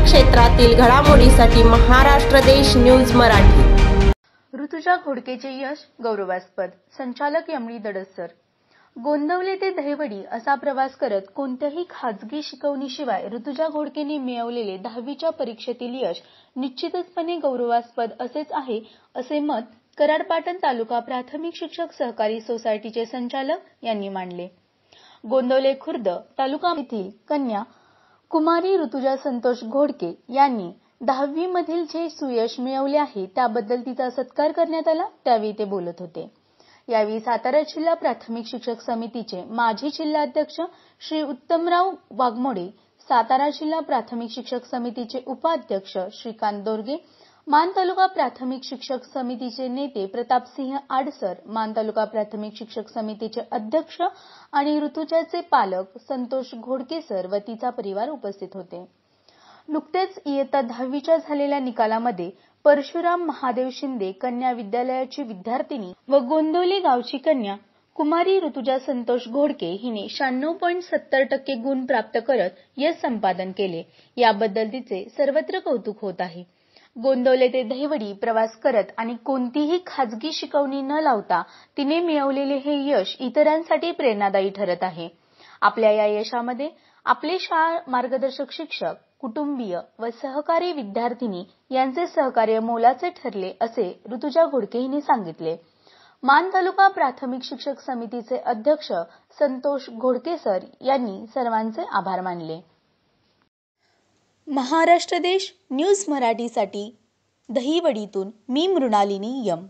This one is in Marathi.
क्षेत्रातील घडामोडींसाठी महाराष्ट्र देश न्यूज मराठी। ऋतुजा घोडकेचे यश गौरवास्पद। संचालक यमळी दडसर। गोंदवले ते दहिवडी असा प्रवास करत कोणत्याही खाजगी शिकवणीशिवाय ऋतुजा घोडकेने मिळवलेले 10वीच्या परीक्षेतील यश निश्चितपणे गौरवास्पद असेच आहे, असे मत कराड-पाटण तालुका प्राथमिक शिक्षक सहकारी सोसायटीचे संचालक यांनी मांडले। गोंदवले खुर्द तालुका येथील कन्या कुमारी ऋतुजा संतोष घोडके यांनी 10वी मधील जे सुयश मिळवले आहे त्याबद्दल तिचा सत्कार करण्यात आला, त्यावेळी ते बोलत होते। यावेळी सातारा जिल्हा प्राथमिक शिक्षक समितीचे माजी जिल्हाध्यक्ष श्री उत्तमराव वाघमोडे, सातारा जिल्हा प्राथमिक शिक्षक समितीचे उपाध्यक्ष श्रीकांत दोरगे, मान तालुका प्राथमिक शिक्षक समितीचे नेते प्रतापसिंह आडसर, मान तालुका प्राथमिक शिक्षक समितीचे अध्यक्ष आणि ऋतुजाचे पालक संतोष घोडके सर व तिचा परिवार उपस्थित होते। नुकतेच इयत्ता 10वीच्या झालेल्या निकालामध्ये परशुराम महादेव शिंदे कन्या विद्यालयाची विद्यार्थिनी व गोंदवले गावची कन्या कुमारी ऋतुजा संतोष घोडके हिने 96.70% गुण प्राप्त करत यश संपादन केले। याबद्दल तिचे सर्वत्र कौतुक होत आहे। गोंदवले ते दहिवडी प्रवास करत आणि कोणतीही खाजगी शिकवणी न लावता तिने मिळवलेले हे यश इतरांसाठी प्रेरणादायी ठरत आहे। आपल्या या यशामध्ये आपले शाळा मार्गदर्शक शिक्षक, कुटुंबीय व सहकारी विद्यार्थिनी यांचे सहकार्य मोलाचे ठरले, असे ऋतुजा घोडके हिने सांगितले। मान तालुका प्राथमिक शिक्षक समितीचे अध्यक्ष संतोष घोडके सर यांनी सर्वांचे आभार मानले। महाराष्ट्र देश न्यूज मराठीसाठी दहिवडीतून मी मृणालिनी यम।